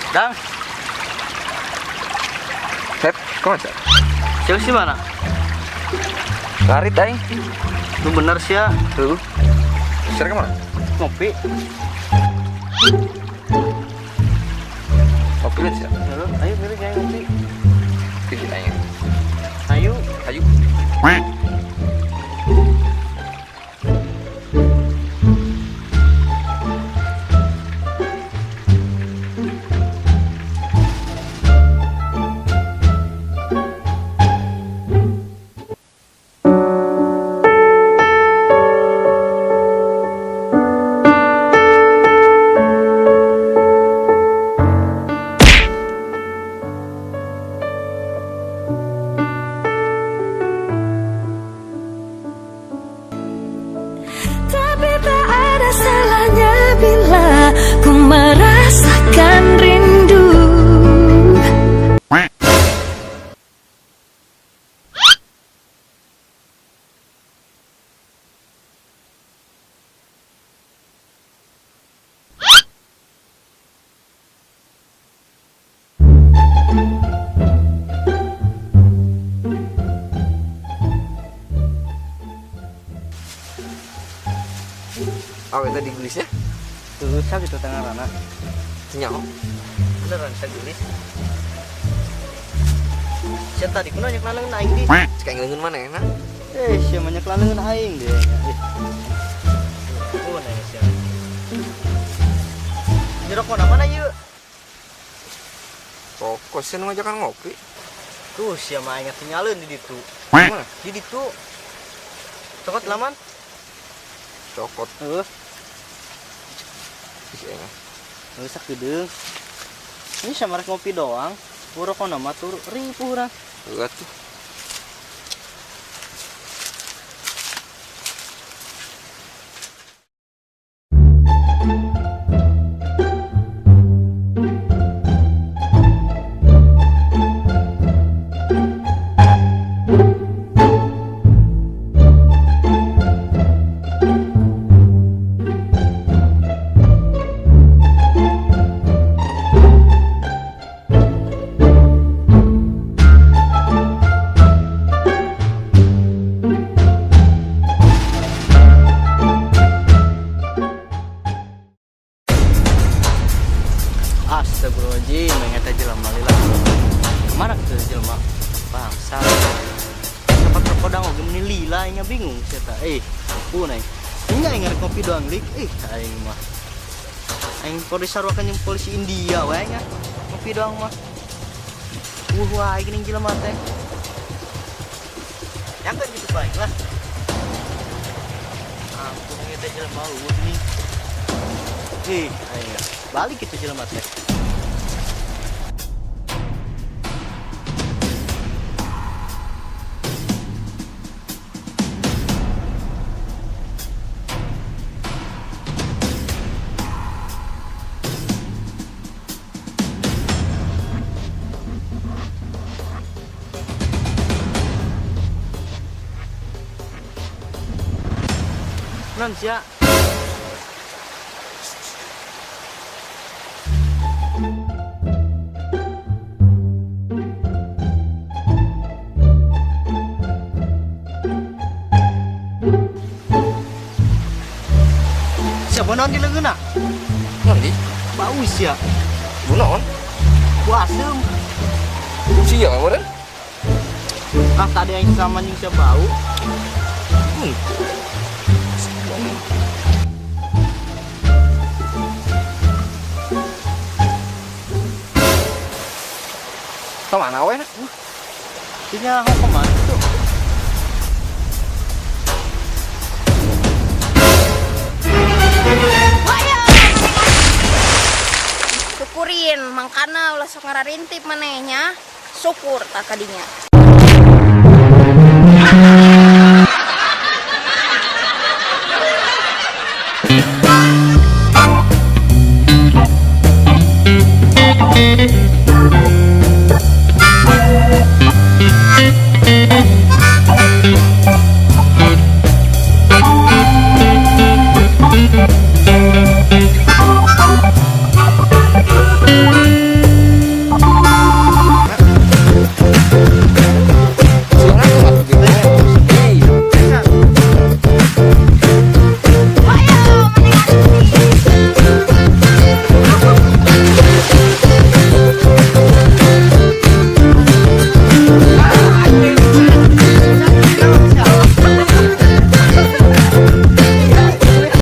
Dang, Sep, kau aja? siapa sih mana? Lari tay. Lu bener sih ya? Tuh. Sekarang kemana? Ngopi. Kopi aja. Ayo milih kayak ngopi. Kejut aja. Ayo. Ayo. Tapi tak ada salahnya bila ku merasakan rindu. Oh, itu di gelisnya? Tuh siapa itu tengah rana? Senyawa. Beneran saya gelis. Siapa tadi kuna nyak lanang aing di? Cek ngelengen mana enak? Siapa banyak lanang aing deh. Oh, nanya siapa? Jerok mana yuk? Pokok sih ngajakan ngopi. Tuh siapa ingat sinyalin di situ? Mana? Di situ. Cokot laman? Cokot. Bisa Rusak gedeng. Ini sama ngopi doang. Pura kok nama tur ribu orang. Lihat tuh. Astagfirullahaladzim, mengeta jelema lila. Mana ke jelema? Bangsa. Tempat terkodang oge meni lila nya bingung sia ta. Ampun aing. Nya aing ngarek kopi doang lik. Aing mah. Aing kok disarwakeun jeung polisi India wae nya. Kopi doang mah. Wah, geuning jelema teh. Yang kan gitu baik lah. Ampun ngeta jelema lu nih. Aing balik itu jelema teh. Non sia. Siapa non di legeuna? Nanti, Bau sia. bunaon? Puasem. Siang kemarin? Ah tadi yang sama nih sia bau. Kemana we? Ininya mau kemana tuh? Syukurin mangkana ulah sok ngararintip manehnya syukur tak kadinya.